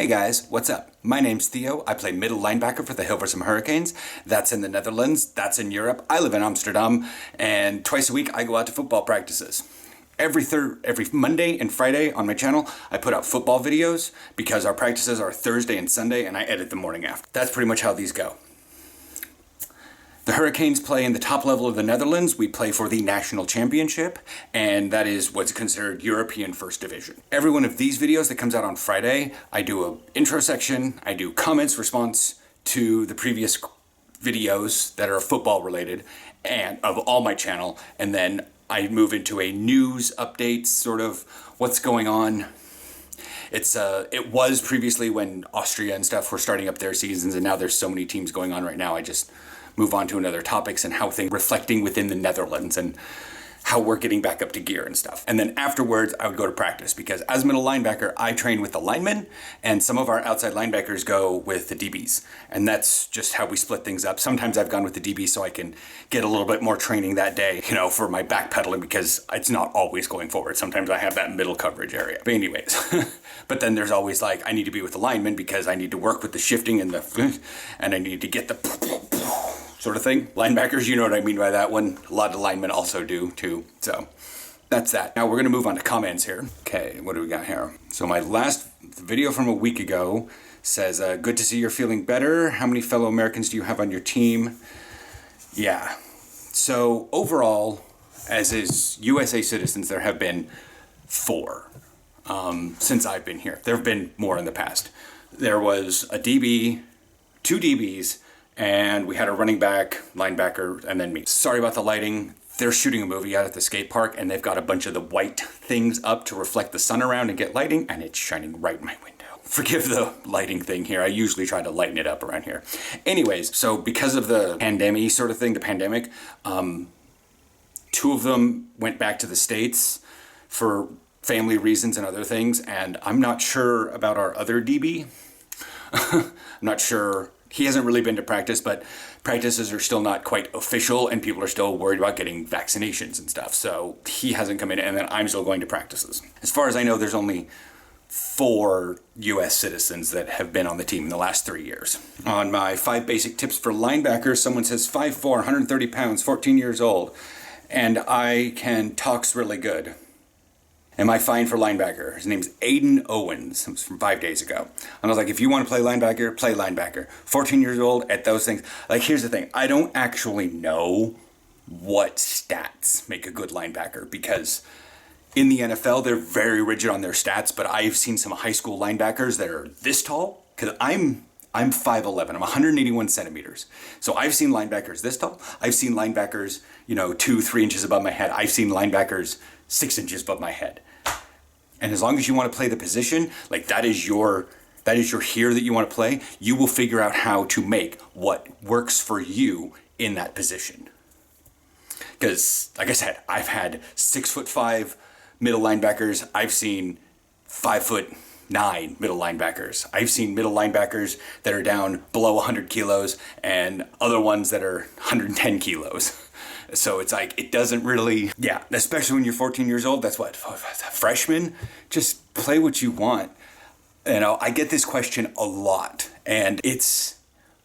Hey guys, what's up? My name's Theo. I play middle linebacker for the Hilversum Hurricanes. That's in the Netherlands. That's in Europe. I live in Amsterdam, and twice a week I go out to football practices. Every Monday and Friday on my channel, I put out football videos because our practices are Thursday and Sunday, and I edit the morning after. That's pretty much how these go. The Hurricanes play in the top level of the Netherlands. We play for the national championship, and that is what's considered European First Division. Every one of these videos that comes out on Friday, I do an intro section, I do comments, response to the previous videos that are football related and of all my channel, and then I move into a news update, sort of what's going on. It was previously when Austria and stuff were starting up their seasons, and now there's so many teams going on right now. I just move on to another topics and how things reflecting within the Netherlands and how we're getting back up to gear and stuff. And then afterwards, I would go to practice because as middle linebacker, I train with the linemen, and some of our outside linebackers go with the DBs. And that's just how we split things up. Sometimes I've gone with the DB so I can get a little bit more training that day, for my backpedaling, because it's not always going forward. Sometimes I have that middle coverage area. But anyways, but then there's always I need to be with the linemen because I need to work with the shifting and and I need to get the sort of thing. Linebackers, you know what I mean by that one. A lot of linemen also do too. So that's that. Now we're going to move on to comments here. Okay, what do we got here? So my last video from a week ago says, good to see you're feeling better. How many fellow Americans do you have on your team? Yeah. So overall, as is USA citizens, there have been 4 since I've been here. There have been more in the past. There was a DB, 2 DBs, and we had a running back, linebacker, and then me. Sorry about the lighting. They're shooting a movie out at the skate park, and they've got a bunch of the white things up to reflect the sun around and get lighting, and it's shining right in my window. Forgive the lighting thing here. I usually try to lighten it up around here. Anyways, so because of the pandemic sort of thing, the pandemic, 2 of them went back to the States for family reasons and other things, and I'm not sure about our other DB. I'm not sure. He hasn't really been to practice, but practices are still not quite official, and people are still worried about getting vaccinations and stuff. So he hasn't come in, and then I'm still going to practices. As far as I know, there's only 4 U.S. citizens that have been on the team in the last 3 years. On my 5 basic tips for linebackers, someone says 5'4", 130 pounds, 14 years old, and I can talks really good. Am I fine for linebacker? His name's Aiden Owens. It was from 5 days ago. And I was like, if you want to play linebacker, play linebacker. 14 years old at those things. Here's the thing. I don't actually know what stats make a good linebacker, because in the NFL, they're very rigid on their stats, but I've seen some high school linebackers that are this tall, because I'm 5'11". I'm 181 centimeters. So I've seen linebackers this tall. I've seen linebackers, 2-3 inches above my head. I've seen linebackers 6 inches above my head. And as long as you want to play the position, that is your here that you want to play, you will figure out how to make what works for you in that position. Because, like I said, I've had 6'5" middle linebackers. I've seen 5'9" middle linebackers. I've seen middle linebackers that are down below 100 kilos and other ones that are 110 kilos. So it's it doesn't really, especially when you're 14 years old, that's what, freshman, just play what you want. I get this question a lot, and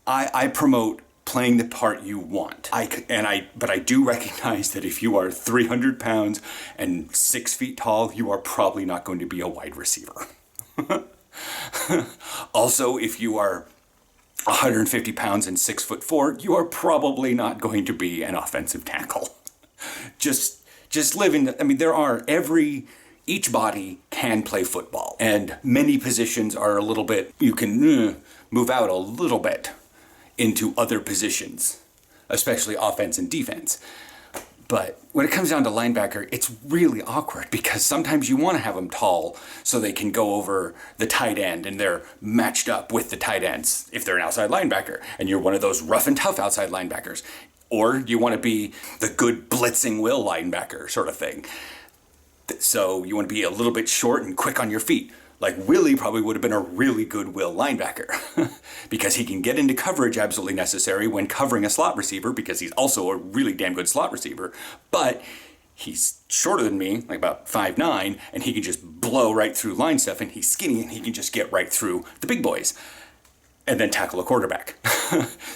I promote playing the part you want. But I do recognize that if you are 300 pounds and 6 feet tall, you are probably not going to be a wide receiver. Also, if you are 150 pounds and 6'4", you are probably not going to be an offensive tackle. Just live in each body can play football, and many positions are a little bit, you can move out a little bit into other positions, especially offense and defense. But when it comes down to linebacker, it's really awkward because sometimes you want to have them tall so they can go over the tight end and they're matched up with the tight ends if they're an outside linebacker and you're one of those rough and tough outside linebackers. Or you want to be the good blitzing will linebacker sort of thing. So you want to be a little bit short and quick on your feet. Willie probably would have been a really good will linebacker because he can get into coverage absolutely necessary when covering a slot receiver, because he's also a really damn good slot receiver, but he's shorter than me, like about 5'9", and he can just blow right through line stuff, and he's skinny and he can just get right through the big boys and then tackle a quarterback.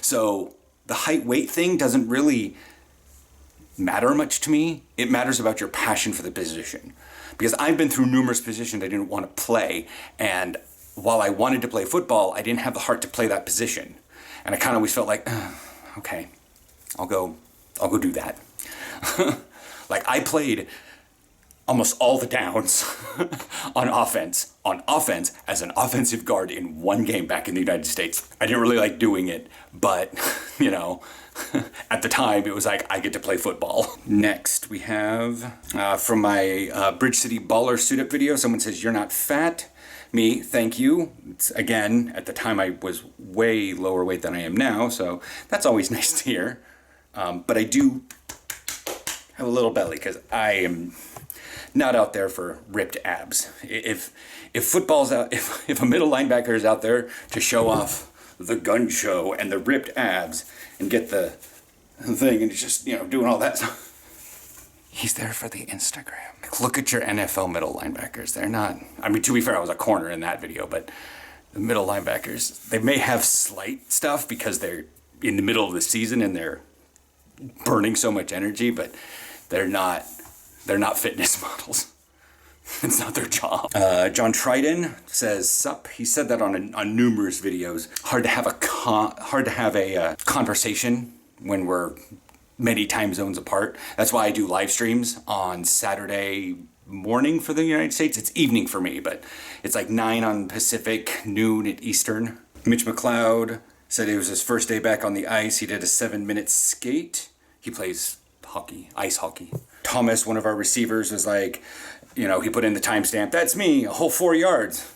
So the height weight thing doesn't really matter much to me. It matters about your passion for the position. Because I've been through numerous positions I didn't want to play, and while I wanted to play football, I didn't have the heart to play that position. And I kind of always felt like, okay, I'll go do that. Like, I played almost all the downs on offense as an offensive guard in one game back in the United States. I didn't really like doing it, but, you know, at the time it was like, I get to play football. Next, we have from my Bridge City Baller suit-up video, someone says, "You're not fat." Me, thank you. It's, again, at the time I was way lower weight than I am now, so that's always nice to hear. But I do have a little belly because I am not out there for ripped abs. If football's out, if a middle linebacker is out there to show off the gun show and the ripped abs and get the thing and just, you know, doing all that stuff, he's there for the Instagram. Look at your NFL middle linebackers. They're not, I mean, to be fair, I was a corner in that video, but the middle linebackers, they may have slight stuff because they're in the middle of the season and they're burning so much energy, but they're not fitness models. It's not their job. John Tridon says, "Sup." He said that on numerous videos. Hard to have a conversation when we're many time zones apart. That's why I do live streams on Saturday morning for the United States. It's evening for me, but it's like 9 on Pacific, noon at Eastern. Mitch McLeod said it was his first day back on the ice. He did a 7-minute skate. He plays hockey, ice hockey. Thomas, one of our receivers, was like, you know, he put in the timestamp, "That's me, a whole 4 yards."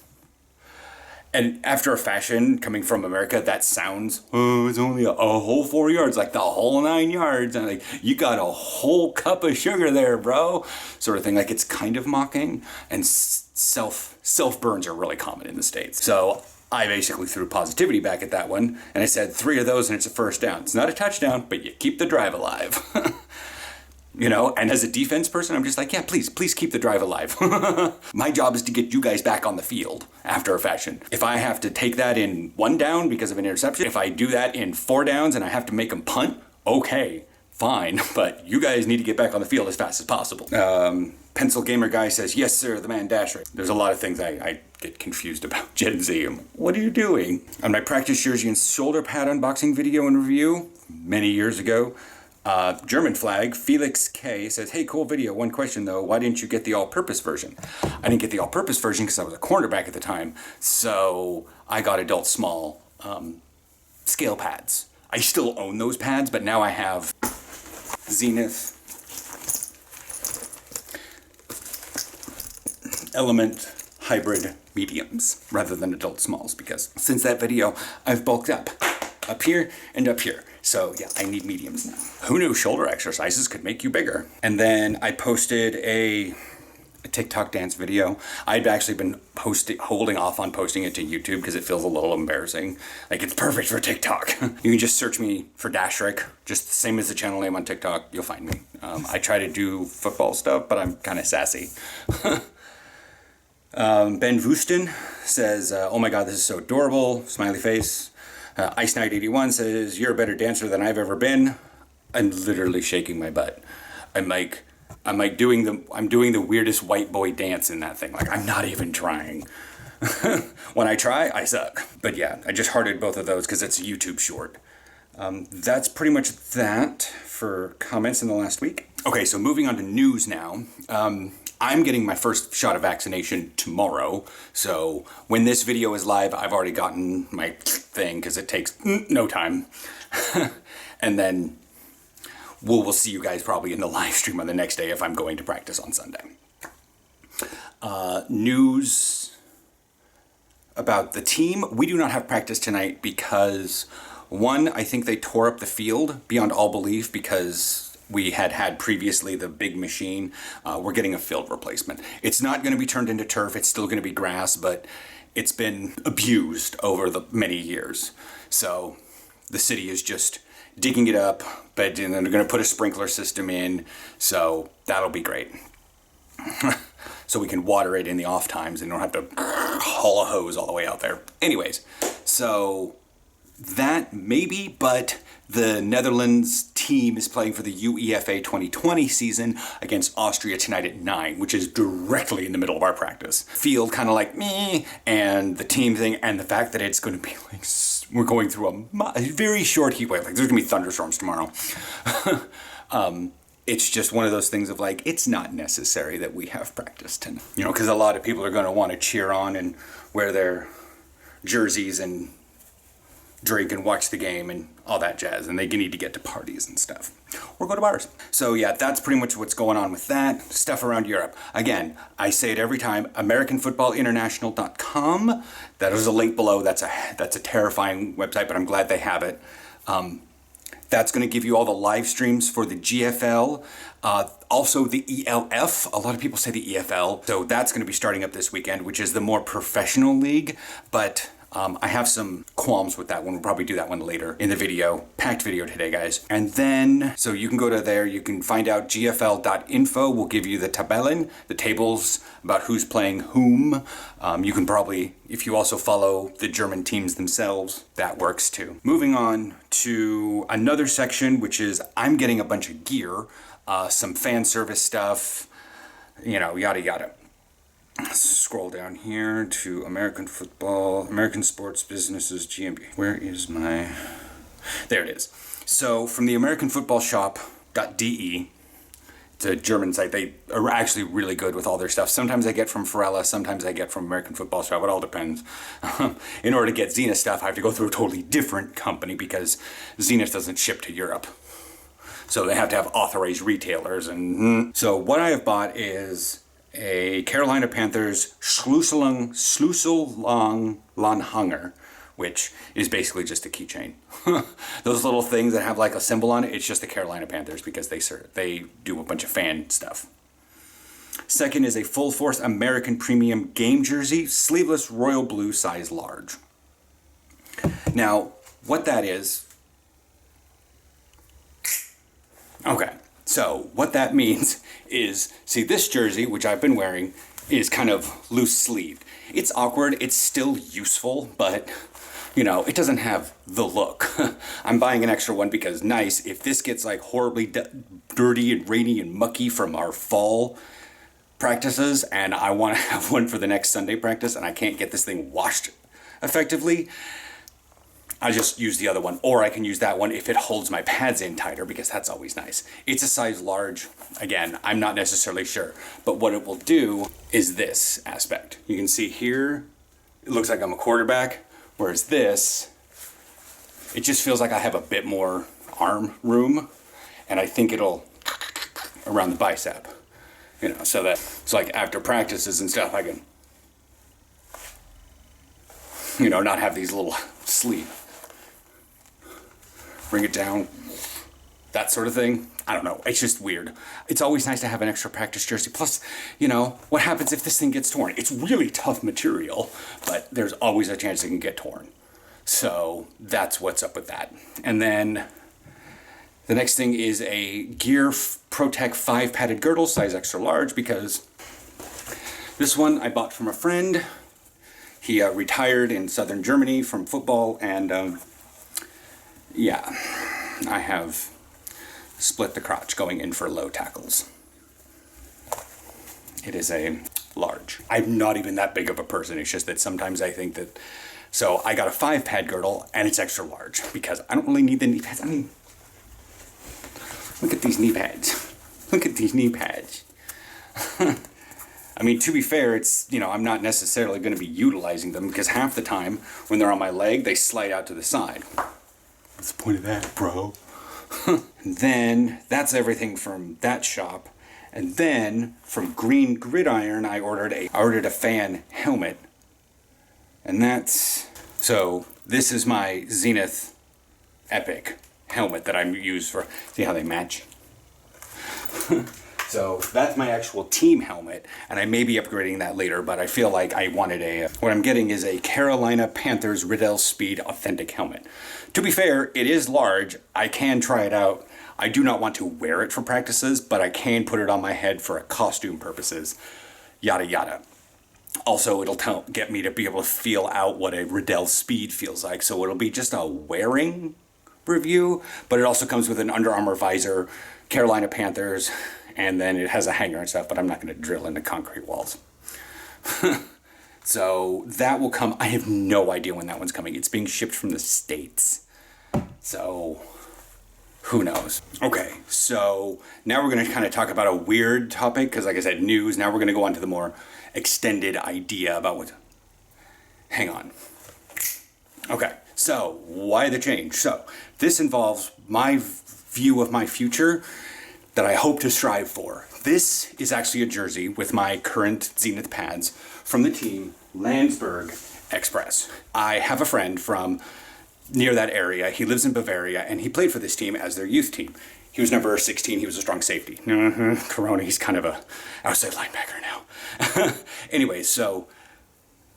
And after a fashion, coming from America, that sounds, oh, it's only a whole 4 yards, like the whole 9 yards. And like, you got a whole cup of sugar there, bro. Sort of thing. Like, it's kind of mocking. And self-burns are really common in the States. So I basically threw positivity back at that one. And I said 3 of those and it's a first down. It's not a touchdown, but you keep the drive alive. You know, and as a defense person, I'm just like, yeah, please keep the drive alive. My job is to get you guys back on the field after a fashion. If I have to take that in 1 down because of an interception, if I do that in 4 downs and I have to make them punt, okay, fine. But you guys need to get back on the field as fast as possible. Pencil Gamer Guy says, "Yes, sir, the man Dashric." There's a lot of things I get confused about. Gen Z, what are you doing? On my practice jersey and shoulder pad unboxing video and review many years ago, German flag, Felix K says, "Hey, cool video. One question though, why didn't you get the all-purpose version?" I didn't get the all-purpose version because I was a cornerback at the time, so I got adult small scale pads. I still own those pads, but now I have Zenith Element Hybrid mediums rather than adult smalls, because since that video, I've bulked up here and up here. So yeah, I need mediums now. Who knew shoulder exercises could make you bigger? And then I posted a TikTok dance video. I'd actually been holding off on posting it to YouTube because it feels a little embarrassing. Like, it's perfect for TikTok. You can just search me for Dashric, just the same as the channel name on TikTok. You'll find me. I try to do football stuff, but I'm kind of sassy. Ben Vusten says, "Oh my God, this is so adorable." Smiley face. Ice Knight 81 says, "You're a better dancer than I've ever been." I'm literally shaking my butt. I'm doing the weirdest white boy dance in that thing. Like, I'm not even trying. When I try, I suck. But yeah, I just hearted both of those because it's a YouTube short. That's pretty much that for comments in the last week. Okay, so moving on to news now. I'm getting my first shot of vaccination tomorrow, so when this video is live, I've already gotten my thing because it takes no time. And then we'll see you guys probably in the live stream on the next day if I'm going to practice on Sunday. News about the team. We do not have practice tonight because, one, I think they tore up the field beyond all belief because we had previously the big machine. We're getting a field replacement. It's not going to be turned into turf. It's still going to be grass, but it's been abused over the many years. So the city is just digging it up, but then they're going to put a sprinkler system in, so that'll be great. So we can water it in the off times and don't have to haul a hose all the way out there. Anyways, so that maybe, but the Netherlands team is playing for the UEFA 2020 season against Austria tonight at 9, which is directly in the middle of our practice. Field kind of like me, and the team thing, and the fact that it's going to be like, we're going through a very short heat wave. Like, there's going to be thunderstorms tomorrow. It's just one of those things of like, it's not necessary that we have practice tonight. You know, because a lot of people are going to want to cheer on and wear their jerseys and drink and watch the game and all that jazz, and they need to get to parties and stuff or go to bars. So yeah, that's pretty much what's going on with that stuff around Europe. Again, I say it every time, AmericanFootballInternational.com. That is a link below. That's a terrifying website, but I'm glad they have it. That's going to give you all the live streams for the GFL, also the ELF. A lot of people say the EFL. So that's going to be starting up this weekend, which is the more professional league. But I have some qualms with that one. We'll probably do that one later in the video. Packed video today, guys. And then, so you can go to there. You can find out gfl.info. We'll give you the tabellen, the tables about who's playing whom. You can probably, if you also follow the German teams themselves, that works too. Moving on to another section, which is I'm getting a bunch of gear, some fan service stuff, you know, yada yada. Scroll down here to American football, American sports businesses, GMB. Where is my... There it is. So from the American Football Shop.de, it's a German site. They are actually really good with all their stuff. Sometimes I get from Ferrella, sometimes I get from American Football Shop. It all depends. In order to get Zenith stuff, I have to go through a totally different company because Zenith doesn't ship to Europe. So they have to have authorized retailers. And so what I have bought is a Carolina Panthers Schlüssellang which is basically just a keychain. Those little things that have like a symbol on it, it's just the Carolina Panthers because they do a bunch of fan stuff. Second is a Full Force American Premium Game Jersey, sleeveless royal blue, size large. Now, what that is... Okay. So what that means is, see, this jersey, which I've been wearing, is kind of loose sleeved. It's awkward, it's still useful, but, you know, it doesn't have the look. I'm buying an extra one because nice, if this gets like horribly dirty and rainy and mucky from our fall practices, and I want to have one for the next Sunday practice, and I can't get this thing washed effectively, I just use the other one, or I can use that one if it holds my pads in tighter, because that's always nice. It's a size large. Again, I'm not necessarily sure, but what it will do is this aspect. You can see here, it looks like I'm a quarterback, whereas this, it just feels like I have a bit more arm room, and I think it'll around the bicep, you know, so that it's like after practices and stuff, I can, you know, not have these little sleeve. Bring it down, that sort of thing. I don't know, it's just weird. It's always nice to have an extra practice jersey. Plus, you know, what happens if this thing gets torn? It's really tough material, but there's always a chance it can get torn. So that's what's up with that. And then the next thing is a Gear Protect 5 padded girdle, size extra large, because this one I bought from a friend. He retired in southern Germany from football, and yeah, I have split the crotch going in for low tackles. It is a large. I'm not even that big of a person. It's just that sometimes I think that, so I got a 5-pad girdle and it's extra large because I don't really need the knee pads. I mean, look at these knee pads. Look at these knee pads. I mean, to be fair, it's, you know, I'm not necessarily going to be utilizing them because half the time when they're on my leg, they slide out to the side. What's the point of that, bro? Then that's everything from that shop. And then from Green Gridiron, I ordered a fan helmet. And that's, so this is my Zenith Epic helmet that I use for, see how they match? So that's my actual team helmet, and I may be upgrading that later, but I feel like I wanted what I'm getting is a Carolina Panthers Riddell Speed Authentic helmet. To be fair, it is large. I can try it out. I do not want to wear it for practices, but I can put it on my head for costume purposes, yada yada. Also, it'll get me to be able to feel out what a Riddell Speed feels like, so it'll be just a wearing review, but it also comes with an Under Armour visor, Carolina Panthers, and then it has a hanger and stuff, but I'm not going to drill into concrete walls. So that will come. I have no idea when that one's coming. It's being shipped from the States. So who knows? Okay, so now we're going to kind of talk about a weird topic, because like I said, news. Now we're going to go on to the more extended idea about what... Hang on. Okay, so why the change? So this involves my view of my future that I hope to strive for. This is actually a jersey with my current Zenith pads from the team Landsberg Express. I have a friend from near that area. He lives in Bavaria, and he played for this team as their youth team. He was number 16. He was a strong safety. Corona, he's kind of a outside linebacker now. Anyway, so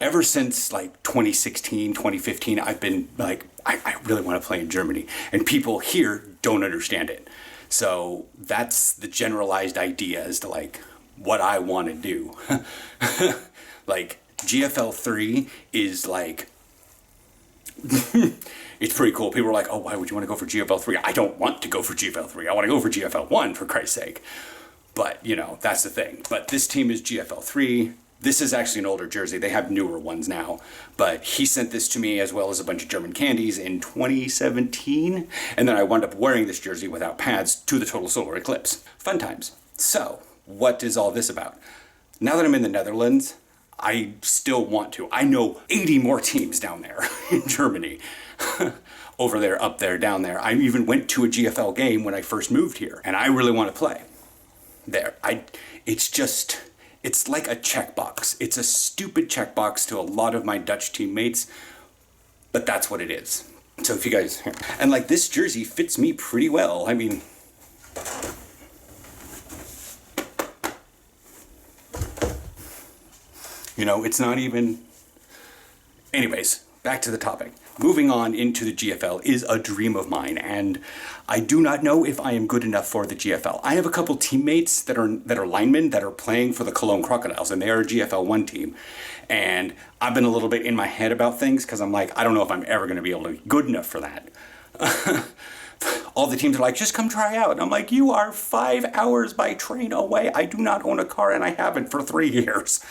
ever since like 2016, 2015, I've been like, I really want to play in Germany. And people here don't understand it. So that's the generalized idea as to like what I want to do. Like GFL 3 is like, it's pretty cool. People are like, oh, why would you want to go for GFL 3? I don't want to go for GFL 3. I want to go for GFL 1 for Christ's sake. But, you know, that's the thing. But this team is GFL 3. This is actually an older jersey. They have newer ones now. But he sent this to me as well as a bunch of German candies in 2017. And then I wound up wearing this jersey without pads to the total solar eclipse. Fun times. So, what is all this about? Now that I'm in the Netherlands, I still want to. I know 80 more teams down there in Germany. Over there, up there, down there. I even went to a GFL game when I first moved here. And I really want to play there. It's like a checkbox. It's a stupid checkbox to a lot of my Dutch teammates, but that's what it is. So if you guys, and like this jersey fits me pretty well. I mean, you know, it's not even, anyways, back to the topic. Moving on into the GFL is a dream of mine, and I do not know if I am good enough for the GFL. I have a couple teammates that are linemen that are playing for the Cologne Crocodiles, and they are a GFL 1 team. And I've been a little bit in my head about things because I'm like, I don't know if I'm ever going to be able to be good enough for that. All the teams are like, just come try out. And I'm like, you are 5 hours by train away. I do not own a car, and I haven't for 3 years.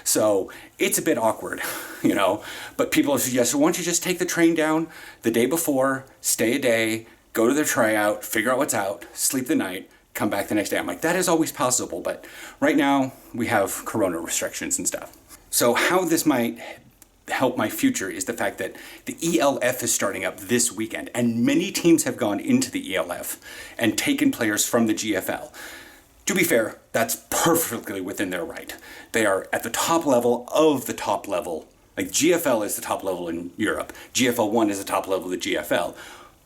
So it's a bit awkward, you know, but people suggest, why don't you just take the train down the day before, stay a day, go to the tryout, figure out what's out, sleep the night, come back the next day. I'm like, that is always possible, but right now we have corona restrictions and stuff. So how this might help my future is the fact that the ELF is starting up this weekend, and many teams have gone into the ELF and taken players from the GFL. To be fair, that's perfectly within their right. They are at the top level of the top level. Like GFL is the top level in Europe. GFL 1 is the top level of the GFL.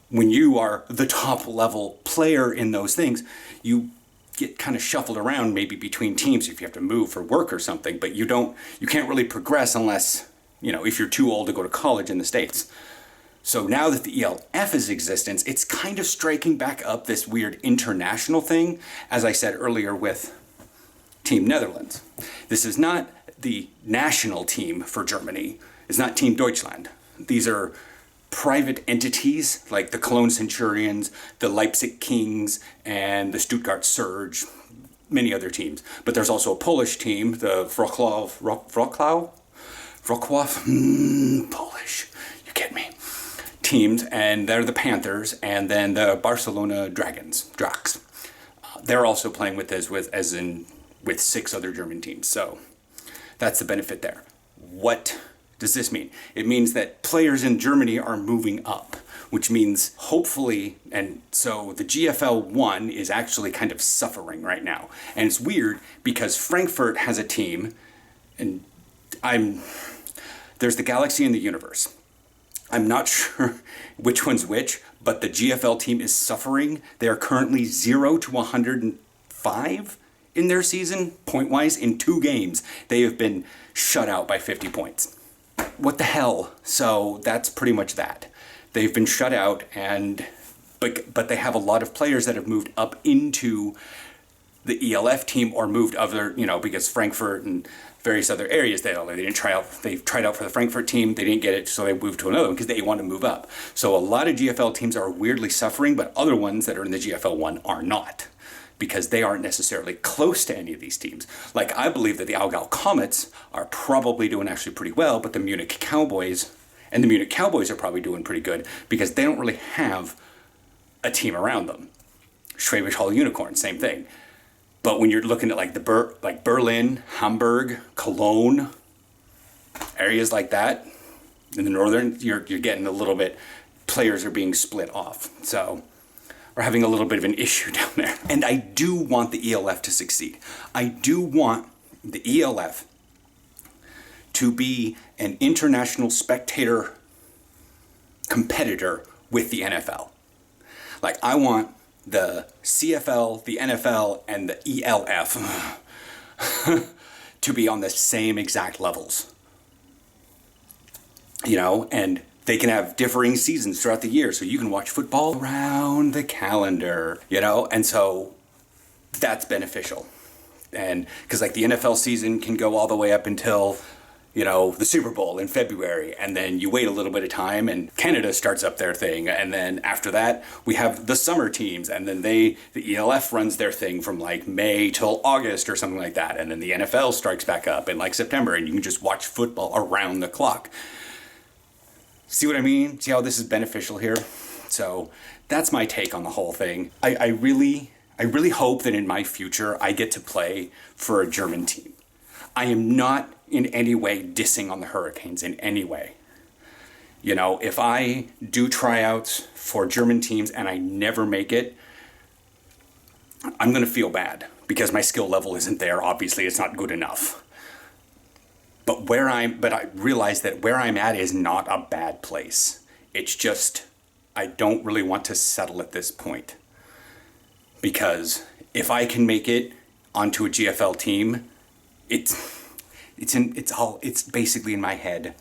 When you are the top level player in those things, you get kind of shuffled around maybe between teams if you have to move for work or something, but you can't really progress unless, you know, if you're too old to go to college in the States. So now that the ELF is in existence, it's kind of striking back up this weird international thing, as I said earlier with Team Netherlands. This is not the national team for Germany. It's not Team Deutschland. These are private entities like the Cologne Centurions, the Leipzig Kings, and the Stuttgart Surge, many other teams. But there's also a Polish team, the Wrocław, Polish, you get me. Teams, and they're the Panthers, and then the Barcelona Dracs. They're also playing with this with 6 other German teams. So that's the benefit there. What does this mean? It means that players in Germany are moving up, which means hopefully, and so the GFL 1 is actually kind of suffering right now. And it's weird because Frankfurt has a team, and there's the Galaxy and the Universe. I'm not sure which one's which, but the GFL team is suffering. They are currently 0 to 100 5 in their season, point-wise, in 2 games. They have been shut out by 50 points. What the hell? So that's pretty much that. They've been shut out, but they have a lot of players that have moved up into the ELF team or moved other, because Frankfurt and various other areas, they didn't try out. They tried out for the Frankfurt team, they didn't get it, so they moved to another one because they want to move up. So a lot of GFL teams are weirdly suffering, but other ones that are in the GFL 1 are not, because they aren't necessarily close to any of these teams. Like, I believe that the Allgäu Comets are probably doing actually pretty well, but the Munich Cowboys are probably doing pretty good because they don't really have a team around them. Schwäbisch Hall Unicorns, same thing. But when you're looking at like Berlin, Hamburg, Cologne, areas like that, in the northern, you're getting a little bit, players are being split off. So we're having a little bit of an issue down there. And I do want the ELF to succeed. I do want the ELF to be an international spectator competitor with the NFL. Like, I want the CFL, the NFL, and the ELF to be on the same exact levels. And they can have differing seasons throughout the year, so you can watch football around the calendar, and so that's beneficial. And because like the NFL season can go all the way up until the Super Bowl in February, and then you wait a little bit of time and Canada starts up their thing, and then after that we have the summer teams, and then the ELF runs their thing from like May till August or something like that, and then the NFL strikes back up in like September, and you can just watch football around the clock. See what I mean? See how this is beneficial here? So that's my take on the whole thing. I really hope that in my future I get to play for a German team. I am not in any way dissing on the Hurricanes in any way. If I do tryouts for German teams and I never make it, I'm going to feel bad because my skill level isn't there. Obviously, it's not good enough. But I realize that where I'm at is not a bad place. It's just, I don't really want to settle at this point. Because if I can make it onto a GFL team, it's basically in my head,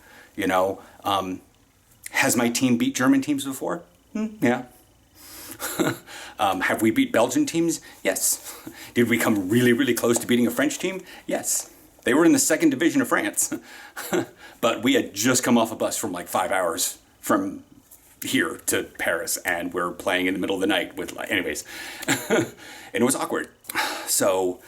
Has my team beat German teams before? Yeah. Have we beat Belgian teams? Yes. Did we come really, really close to beating a French team? Yes. They were in the 2nd division of France. But we had just come off a bus from like 5 hours from here to Paris, and we're playing in the middle of the night anyways. And it was awkward. So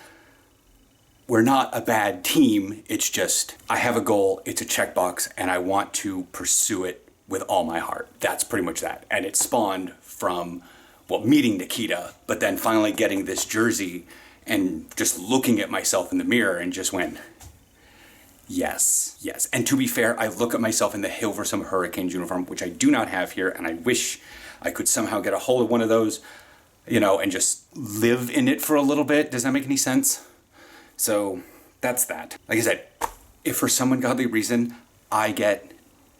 we're not a bad team. It's just, I have a goal, it's a checkbox, and I want to pursue it with all my heart. That's pretty much that. And it spawned from, meeting Nikita, but then finally getting this jersey and just looking at myself in the mirror and just went, yes. And to be fair, I look at myself in the Hilversum Hurricanes uniform, which I do not have here, and I wish I could somehow get a hold of one of those, and just live in it for a little bit. Does that make any sense? So that's that. Like I said, if for some ungodly reason I get,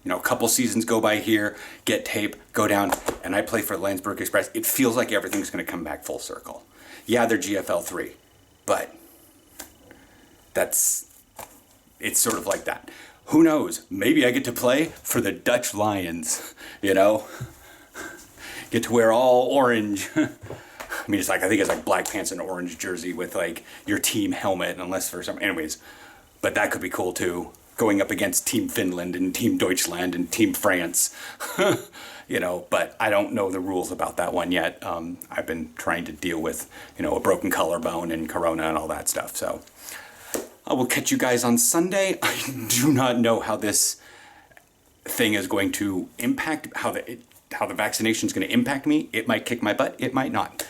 a couple seasons go by here, get tape, go down, and I play for Landsberg Express, it feels like everything's going to come back full circle. Yeah, they're GFL 3, but it's sort of like that. Who knows? Maybe I get to play for the Dutch Lions, Get to wear all orange. I think it's like black pants and orange jersey with like your team helmet, unless for some, anyways. But that could be cool too. Going up against Team Finland and Team Deutschland and Team France, but I don't know the rules about that one yet. I've been trying to deal with, a broken collarbone and Corona and all that stuff. So I will catch you guys on Sunday. I do not know how this thing is going to impact, how the vaccination is going to impact me. It might kick my butt. It might not.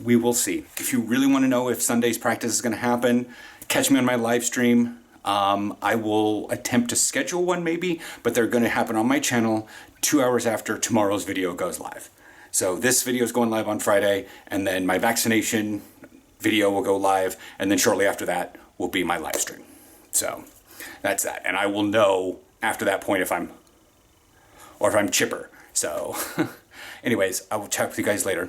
We will see. If you really want to know if Sunday's practice is going to happen, catch me on my live stream. I will attempt to schedule one maybe, but they're going to happen on my channel 2 hours after tomorrow's video goes live. So this video is going live on Friday, and then my vaccination video will go live, and then shortly after that will be my live stream. So that's that. And I will know after that point if I'm chipper. So anyways, I will chat with you guys later.